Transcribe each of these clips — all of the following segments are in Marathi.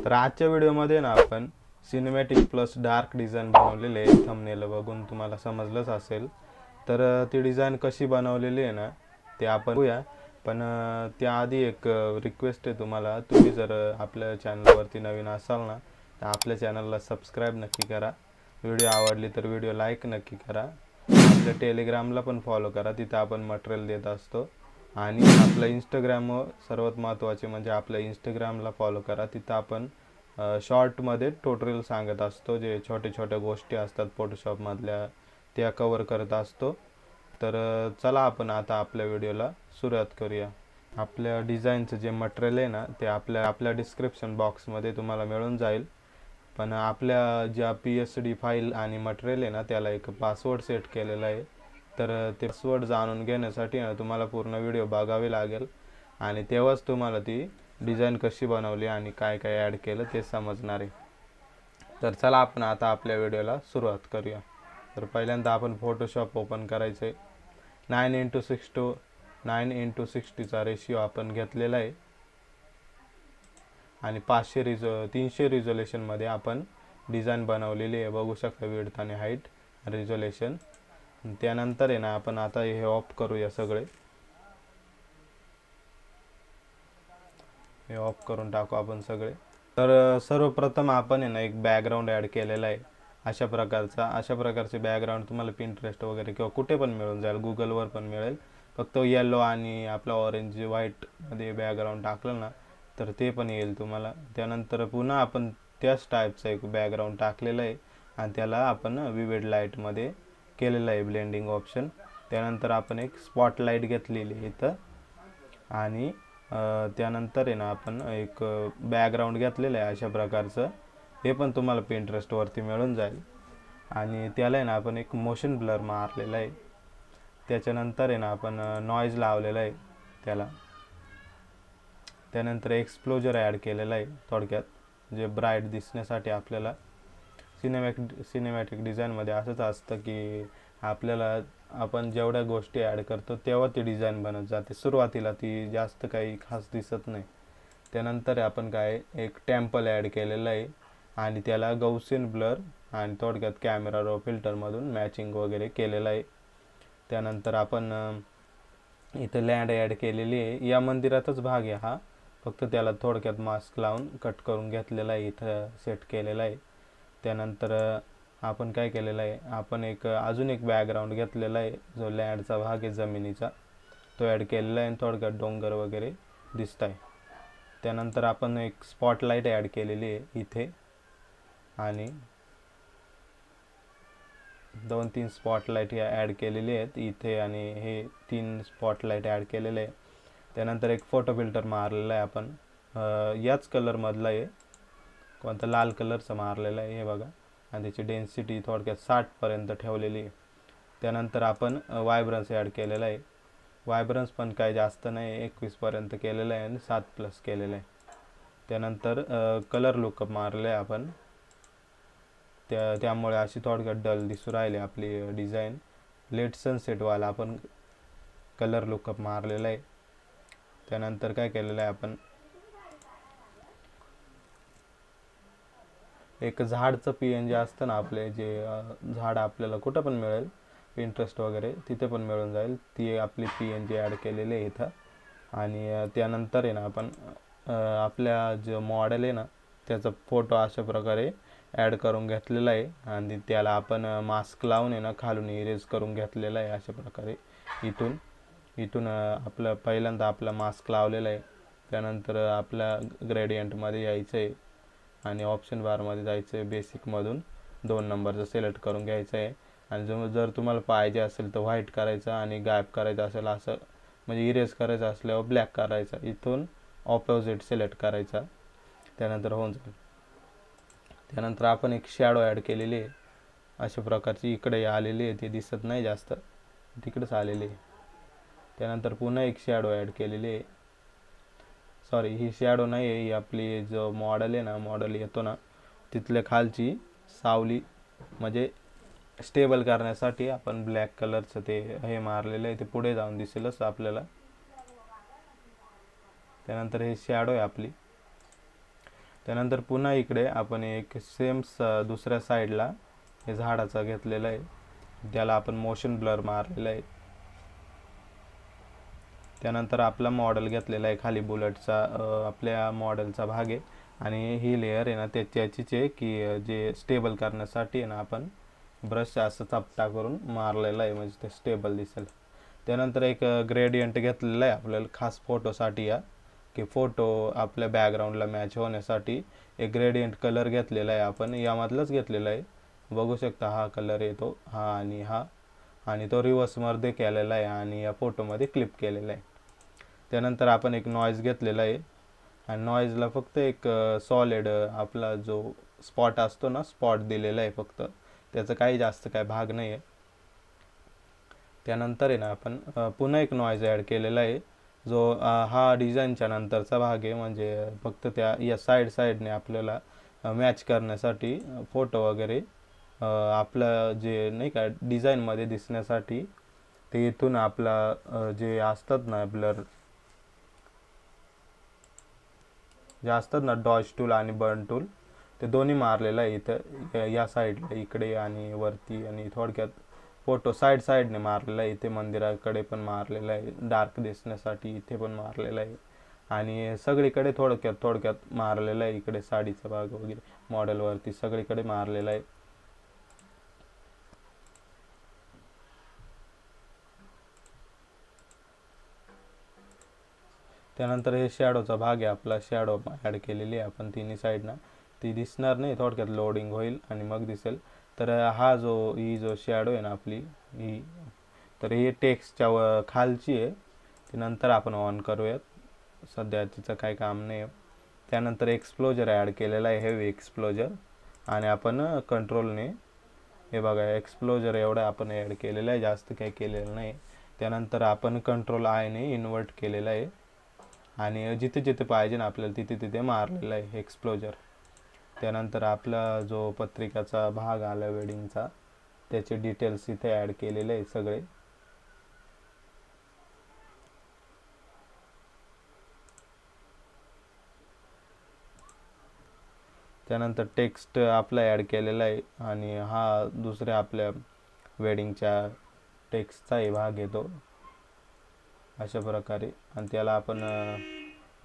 तर आजच्या व्हिडिओमध्ये ना आपण सिनेमॅटिक प्लस डार्क डिझाईन बनवलेले आहे। थंबनेल बघून तुम्हाला समजलंच असेल। तर ती डिझाईन कशी बनवलेली आहे ना ते आपण बघूया। पण त्याआधी एक रिक्वेस्ट आहे तुम्हाला, तुम्ही जर आपल्या चॅनलवरती नवीन असाल ना तर आपल्या चॅनलला सबस्क्राईब नक्की करा। व्हिडिओ आवडली तर व्हिडिओ लाईक नक्की करा। आपल्या टेलिग्रामला पण फॉलो करा, तिथे आपण मटेरियल देत असतो। आणि आपलं इंस्टाग्राम सर्वात महत्त्वाचे म्हणजे आपल्या इंस्टाग्रामला फॉलो करा, तिथं आपण शॉर्टमध्ये ट्युटोरियल सांगत असतो। जे छोटे छोटे गोष्टी असतात फोटोशॉपमधल्या त्या कवर करत असतो। तर चला आपण आता आपल्या व्हिडिओला सुरुवात करूया। आपल्या डिझाईनचं जे मटेरियल आहे ना ते आपल्या डिस्क्रिप्शन बॉक्समध्ये तुम्हाला मिळून जाईल। पण आपल्या ज्या PSD फाईल आणि मटेरियल आहे ना त्याला एक पासवर्ड सेट केलेला आहे। तर ते पासवर्ड जाणून घेण्यासाठी ना तुम्हाला पूर्ण व्हिडिओ बघावे लागेल आणि तेव्हाच तुम्हाला ती डिझाईन कशी बनवली आणि काय काय ॲड केलं ते समजणार आहे। तर चला आपण आता आपल्या व्हिडिओला सुरुवात करूया। तर पहिल्यांदा आपण फोटोशॉप ओपन करायचं आहे। 9x60 रेशिओ आपण घेतलेला आहे आणि 300 रिझोल्यूशनमध्ये आपण डिझाईन बनवलेली आहे। बघू शकता विड्थ आणि हाईट रिझोल्यूशन। त्यानंतर आहे ना आपण आता हे ऑफ करूया, सगळे हे ऑफ करून टाकू आपण सगळे। तर सर्वप्रथम आपण आहे ना एक बॅकग्राऊंड ॲड केलेला आहे अशा प्रकारचे बॅकग्राऊंड तुम्हाला पिंटरेस्ट वगैरे किंवा कुठे पण मिळून जाईल, गुगलवर पण मिळेल। फक्त येलो आणि आपला ऑरेंज व्हाईटमध्ये बॅकग्राऊंड टाकलं ना तर ते पण येईल तुम्हाला। त्यानंतर पुन्हा आपण त्याच टाईपचा एक बॅकग्राऊंड टाकलेला आहे आणि त्याला आपण विविड लाईटमध्ये केलेलं आहे ब्लेंडिंग ऑप्शन। त्यानंतर आपण एक स्पॉटलाईट घेतलेली आहे इथं आणि त्यानंतर आहे ना आपण एक बॅकग्राऊंड घेतलेलं आहे अशा प्रकारचं, हे पण तुम्हाला पिंटरेस्टवरती मिळून जाईल। आणि त्याला आहे ना आपण एक मोशन ब्लर मारलेला आहे। त्याच्यानंतर आहे ना आपण नॉईज लावलेला आहे त्याला। त्यानंतर एक्सप्लोजर ॲड केलेला आहे थोडक्यात, जे ब्राईट दिसण्यासाठी। आपल्याला सिनेमॅटिक डिझाईनमध्ये असंच असतं की आपल्याला आपण जेवढ्या गोष्टी ॲड करतो तेव्हा ती डिझाईन बनत जाते, सुरुवातीला ती जास्त काही खास दिसत नाही। त्यानंतर आपण काय एक टेम्पल ॲड केलेलं आहे आणि त्याला गौसियन ब्लर आणि थोडक्यात कॅमेरा रो फिल्टरमधून मॅचिंग वगैरे केलेलं आहे। त्यानंतर आपण इथं लँड ॲड केलेली आहे। या मंदिरातच भाग आहे हा, फक्त त्याला थोडक्यात मास्क लावून कट करून घेतलेला आहे, इथं सेट केलेला आहे। त्यानंतर आपण काय केलेलं आहे, आपण अजून एक बॅकग्राऊंड घेतलेला आहे जो लँडचा भाग आहे जमिनीचा, तो ॲड केलेला आहे आणि थोडक्यात डोंगर वगैरे दिसत आहे। त्यानंतर आपण एक स्पॉटलाईट ॲड केलेली आहे इथे आणि 2-3 स्पॉटलाईट ॲड केलेली आहेत इथे आणि हे 3 स्पॉटलाईट ॲड केलेले आहे। त्यानंतर एक फोटो फिल्टर मारलेला आहे आपण, याच कलरमधला आहे, कोणता लाल कलरचा मारलेला आहे हे बघा। आणि त्याची डेन्सिटी थोडक्यात 60पर्यंत ठेवलेली आहे। त्यानंतर आपण व्हायब्रन्स ॲड केलेला आहे। व्हायब्रन्स पण काही जास्त नाही, 21पर्यंत केलेलं आहे आणि 7+ केलेलं आहे। त्यानंतर कलर लुकअप मारले आहे आपण, त्यामुळे अशी थोडक्यात डल दिसू राहिली आपली डिझाईन। लेट सनसेटवाला आपण कलर लुकअप मारलेला आहे। त्यानंतर काय केलेलं आहे आपण एक झाडचं PNG असतं ना आपले, जे झाड आपल्याला कुठं पण मिळेल पिंटरेस्ट वगैरे तिथे पण मिळून जाईल, ती आपली PNG ॲड केलेली आहे इथं। आणि त्यानंतर आहे ना आपण आपल्या जो मॉडेल आहे ना त्याचा फोटो अशा प्रकारे ॲड करून घेतलेला आहे आणि त्याला आपण मास्क लावून आहे ना खालून इरेज करून घेतलेला आहे अशा प्रकारे। इथून आपलं पहिल्यांदा आपला मास्क लावलेला आहे। त्यानंतर आपल्या ग्रेडियंटमध्ये यायचं आहे आणि ऑप्शन बारमध्ये जायचं आहे, बेसिकमधून 2 नंबरचं सिलेक्ट करून घ्यायचं आहे। आणि जर तुम्हाला पाहिजे असेल तर व्हाईट करायचं आणि गायब करायचं असेल असं, म्हणजे इरेज करायचं असल्यावर ब्लॅक करायचा, इथून ऑपोजिट सिलेक्ट करायचा, त्यानंतर होऊन जाईल। त्यानंतर आपण एक शॅडो ॲड केलेली आहे अशा प्रकारची, इकडे आलेली आहे, ती दिसत नाही जास्त, तिकडेच आलेली आहे। त्यानंतर पुन्हा एक शॅडो ॲड केलेली आहे, सॉरी ही शॅडो नाही आहे, ही आपली जो मॉडेल आहे ना, मॉडेल येतो ना तिथल्या खालची सावली म्हणजे स्टेबल करण्यासाठी आपण ब्लॅक कलरचं ते हे मारलेलं आहे, ते पुढे जाऊन दिसेलच आपल्याला। त्यानंतर हे शॅडो आहे आपली। त्यानंतर पुन्हा इकडे आपण एक सेम दुसऱ्या साईडला हे झाडाचा घेतलेला आहे, त्याला आपण मोशन ब्लर मारलेला आहे. त्यानंतर आपला मॉडेल घेतलेला आहे खाली बुलेटचा, आपल्या मॉडेलचा भाग आहे. आणि ही लेअर आहे ना त्याचीच आहे की जे स्टेबल करण्यासाठी आहे ना आपण ब्रश असं चपटा करून मारलेला आहे, म्हणजे ते स्टेबल दिसेल. त्यानंतर एक ग्रेडियंट घेतलेला आहे आपल्याला खास फोटोसाठी, या की फोटो आपल्या बॅकग्राऊंडला मॅच होण्यासाठी एक ग्रेडियंट कलर घेतलेला आहे आपण, यामधलाच घेतलेला आहे. बघू शकता हा कलर येतो, हा आणि हा, आणि तो रिव्हर्समध्ये केलेला आहे आणि या फोटोमध्ये क्लिप केलेला आहे. त्यानंतर आपण एक नॉईज घेतलेला आहे आणि नॉईजला फक्त एक सॉलिड आपला जो स्पॉट असतो ना, स्पॉट दिलेला आहे फक्त, त्याचं काही जास्त काय भाग नाही आहे. त्यानंतर आहे ना आपण पुन्हा एक नॉईज ॲड केलेला आहे, जो हा डिझाईनच्या नंतरचा भाग आहे, म्हणजे फक्त त्या या साईडने आपल्याला मॅच करण्यासाठी फोटो वगैरे आपलं जे नाही का डिझाईनमध्ये दिसण्यासाठी ते इथून आपला जे असतात ना ब्लर जे असतात ना, डॉज टूल आणि बर्न टूल, ते दोन्ही मारलेलं आहे इथं या साईडला, इकडे आणि वरती, आणि थोडक्यात फोटो साईडने मारलेला आहे. इथे मंदिराकडे पण मारलेला आहे डार्क दिसण्यासाठी, इथे पण मारलेला आहे, आणि सगळीकडे थोडक्यात मारलेला आहे. इकडे साडीचा भाग वगैरे मॉडेलवरती सगळीकडे मारलेला आहे. त्यानंतर हे शॅडोचा भाग आहे आपला, शॅडो ॲड केलेली आहे आपण तिन्ही साईडना, ती दिसणार नाही, थोडक्यात लोडिंग होईल आणि मग दिसेल. तर हा ही जो शॅडो आहे ना आपली ही, तर ही टेक्स्टच्या खालची आहे, ती नंतर आपण ऑन करूयात, सध्या तिचं काही काम नाही. त्यानंतर एक्सप्लोजर ॲड केलेला आहे, हेवी एक्सप्लोजर, आणि आपण कंट्रोलने हे बघा एक्सप्लोजर एवढं आपण ॲड केलेलं आहे, जास्त काही केलेलं नाही. त्यानंतर आपण कंट्रोल आयने इन्व्हर्ट केलेलं आहे आणि जिथे जिथे पाहिजे ना आपल्याला तिथे मारलेलं आहे एक्सप्लोजर. त्यानंतर आपला जो पत्रिकाचा भाग आला वेडिंगचा, त्याचे डिटेल्स इथे ॲड केलेले आहे सगळे. त्यानंतर टेक्स्ट आपला ॲड केलेला आहे, आणि हा दुसऱ्या आपल्या वेडिंगच्या टेक्स्टचाही भाग येतो अशा प्रकारे. आणि त्याला आपण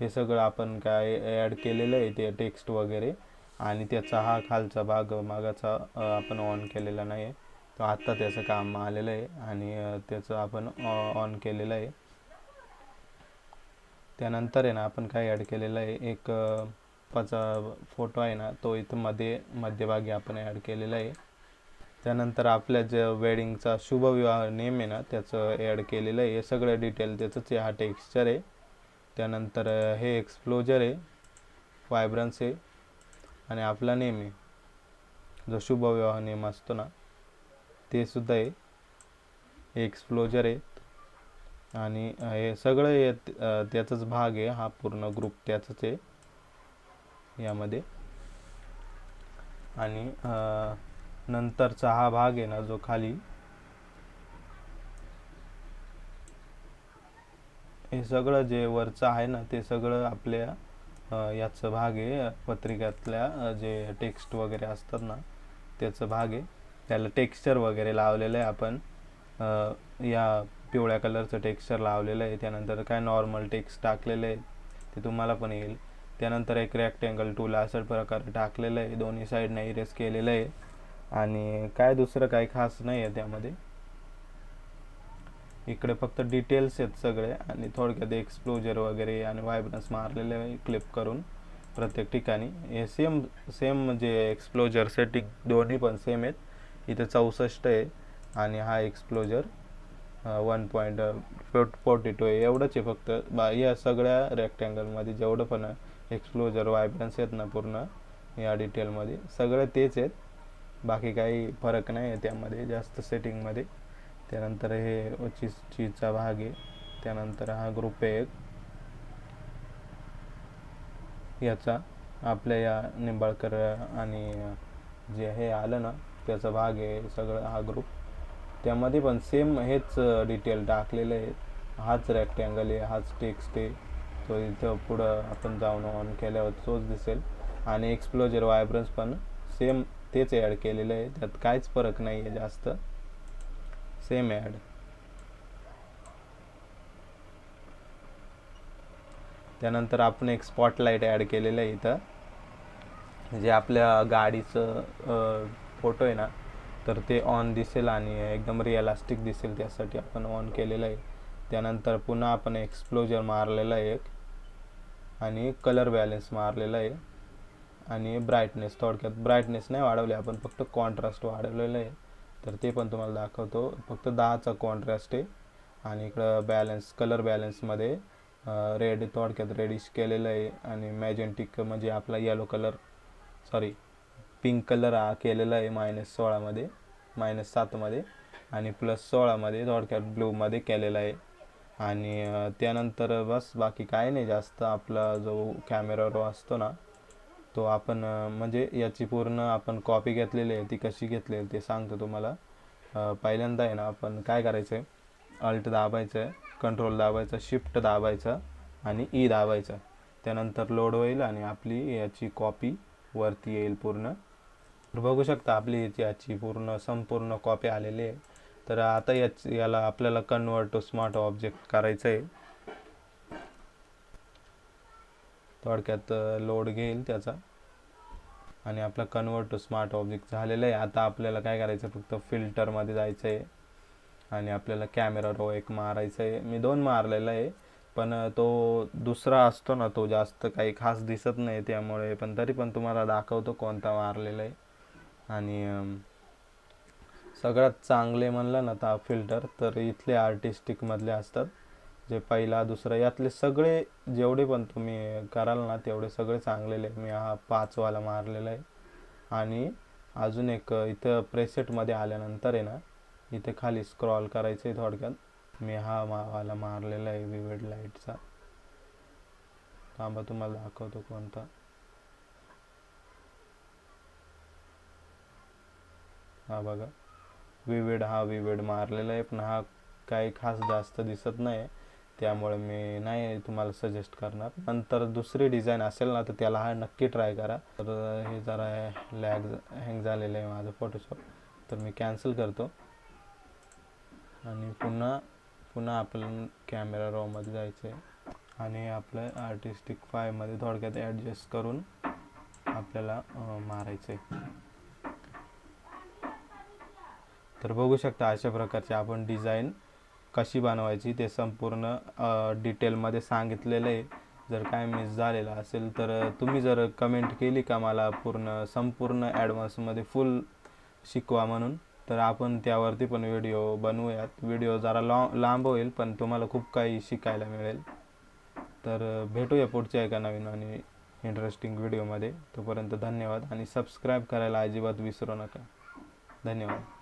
हे सगळं आपण काय ॲड केलेलं आहे ते टेक्स्ट वगैरे, आणि त्याचा हा खालचा भाग मागाचा आपण ऑन केलेला नाही आहे, तो आत्ता त्याचं काम आलेलं आहे आणि त्याचं आपण ऑन केलेलं आहे. त्यानंतर आहे ना आपण काय ॲड केलेलं आहे, एक पाचा फोटो आहे ना, तो इथं मध्यभागी आपण ॲड केलेला आहे. त्यानंतर आपल्या जे वेडिंगचा शुभविवाह नेम आहे ना, त्याचं ॲड केलेलं आहे. हे सगळं डिटेल त्याचंच आहे, हा टेक्स्चर आहे. त्यानंतर हे एक्सप्लोजर आहे, व्हायब्रन्स आहे, आणि आपला नेम आहे, जो शुभविवाह नेम असतो ना ते सुद्धा आहे. हे एक्सप्लोजर आहे, आणि हे सगळं त्याचाच भाग आहे, हा पूर्ण ग्रुप त्याचाच आहे यामध्ये. आणि नंतरचा हा भाग आहे ना जो खाली, हे सगळं जे वरचं आहे ना ते सगळं आपल्या याचं भाग आहे, पत्रिकातल्या जे टेक्स्ट वगैरे असतात ना त्याचं भाग आहे. त्याला टेक्स्चर वगैरे लावलेलं आहे आपण, या पिवळ्या कलरचं टेक्स्चर लावलेलं आहे. त्यानंतर काय नॉर्मल टेक्स्ट टाकलेलं आहे ते तुम्हाला पण येईल. त्यानंतर एक रेक्टँगल टूल अशा प्रकारे टाकलेलं आहे, दोन्ही साईडने इरेज केलेलं आहे, आणि काय दुसरं काही खास नाही आहे त्यामध्ये. इकडे फक्त डिटेल्स आहेत सगळे, आणि थोडक्यात एक्सप्लोजर वगैरे आणि व्हायब्रन्स मारलेले आहे क्लिप करून प्रत्येक ठिकाणी. हे सेम जे एक्सप्लोजर सेटिंग दोन्ही पण सेम आहेत. इथे 64 आहे आणि हा एक्सप्लोजर 1.42 आहे, एवढंच आहे फक्त. या सगळ्या रेक्टँगलमध्ये जेवढं पण एक्सप्लोजर व्हायब्रन्स आहेत ना पूर्ण या डिटेलमध्ये सगळे तेच आहेत, बाकी काही फरक नाही आहे त्यामध्ये जास्त सेटिंगमध्ये. त्यानंतर हे चीजचा भाग आहे. त्यानंतर हा ग्रुप आहे एक याचा, आपल्या या निंबाळकर आणि जे हे आलं ना त्याचा भाग आहे सगळं हा ग्रुप. त्यामध्ये पण सेम हेच डिटेल टाकलेले आहेत, हाच रेक्टँगल आहे, हाच टेक्स्ट आहे, तो इथं पुढं आपण जाऊन ऑन केल्यावर तोच दिसेल. आणि एक्सप्लोजर व्हायब्रन्स पण सेम तेच ॲड केलेलं आहे, त्यात काहीच फरक नाही आहे जास्त, सेम ॲड. त्यानंतर आपण एक स्पॉटलाईट ॲड केलेलं आहे इथं, जे आपल्या गाडीचं फोटो आहे ना, तर ते ऑन दिसेल आणि एकदम रिअलिस्टिक दिसेल, त्यासाठी आपण ऑन केलेलं आहे. त्यानंतर पुन्हा आपण एक्सप्लोजर मारलेला आहे एक, आणि कलर बॅलेन्स मारलेला आहे, आणि ब्राईटनेस, थोडक्यात ब्राईटनेस नाही वाढवले आपण, फक्त कॉन्ट्रास्ट वाढवलेलं आहे. तर ते पण तुम्हाला दाखवतो. फक्त 10चा कॉन्ट्रास्ट आहे, आणि इकडं बॅलन्स, कलर बॅलन्समध्ये रेड, थोडक्यात रेडिश केलेलं आहे, आणि मॅजेंटिक म्हणजे आपला yellow colour, sorry pink colour हा केलेला आहे -16मध्ये, -7मध्ये, आणि +16मध्ये थोडक्यात ब्लूमध्ये केलेला आहे. आणि त्यानंतर बस बाकी काय नाही जास्त. आपला जो कॅमेरा रो असतो ना, तो आपण म्हणजे याची पूर्ण आपण कॉपी घेतलेली आहे, ती कशी घेतलेली ते सांगतो तुम्हाला. पहिल्यांदा आहे ना, आपण काय करायचं आहे, अल्ट दाबायचं आहे, कंट्रोल दाबायचं, शिफ्ट दाबायचं, आणि ई दाबायचं. त्यानंतर लोड होईल आणि आपली याची कॉपी वरती येईल पूर्ण. बघू शकता आपली याची संपूर्ण कॉपी आलेली आहे. तर आता याला आपल्याला कन्वर्ट टू स्मार्ट ऑब्जेक्ट करायचं आहे. थोडक्यात लोड घेईल त्याचा, आणि आपला कन्वर्ट टू स्मार्ट ऑब्जेक्ट झालेला आहे. आता आपल्याला काय करायचं, फक्त फिल्टरमध्ये जायचं आहे, आणि आपल्याला कॅमेरा रो एक मारायचा आहे. मी 2 मारलेला आहे, पण तो दुसरा असतो ना, तो जास्त काही खास दिसत नाही त्यामुळे, पण तरी पण तुम्हाला दाखवतो कोणता मारलेला आहे. आणि सगळ्यात चांगले म्हणलं ना तर फिल्टर तर इथले आर्टिस्टिकमधले असतात, जे पहिला दुसरा यातले सगळे जेवढे पण तुम्ही कराल ना तेवढे सगळे चांगलेले. मी हा 5वाला मारलेला आहे. आणि अजून एक इथं प्रेसेटमध्ये आल्यानंतर आहे ना, इथे खाली स्क्रॉल करायचं आहे, थोडक्यात मी हा वाला मारलेला आहे विविड लाईटचा. थांबा तुम्हाला दाखवतो कोणता. हा बघा, विविड मारलेला आहे, पण हा काही खास जास्त दिसत नाही, त्यामुळे मी नाही तुम्हाला सजेस्ट करणार. नंतर दुसरी डिझाईन असेल ना तर त्याला हा नक्की ट्राय करा. तर हे जरा हँग झालेलं आहे माझं फोटोशॉप, तर मी कॅन्सल करतो, आणि पुन्हा आपलं कॅमेरा रोमध्ये जायचं आहे, आणि आपलं आर्टिस्टिक 5मध्ये थोडक्यात ॲडजस्ट करून आपल्याला मारायचं आहे. तर बघू शकता अशा प्रकारची आपण डिझाईन कशी बनवायची ते संपूर्ण डिटेलमध्ये सांगितलेलं आहे. जर काय मिस झालेलं असेल तर तुम्ही जर कमेंट केली का मला संपूर्ण ॲडव्हान्समध्ये फुल शिकवा म्हणून, तर आपण त्यावरती पण व्हिडिओ बनवूयात. व्हिडिओ जरा लांब होईल, पण तुम्हाला खूप काही शिकायला मिळेल. तर भेटूया पुढच्या एका नवीन आणि इंटरेस्टिंग व्हिडिओमध्ये. तोपर्यंत धन्यवाद, आणि सबस्क्राईब करायला अजिबात विसरू नका. धन्यवाद.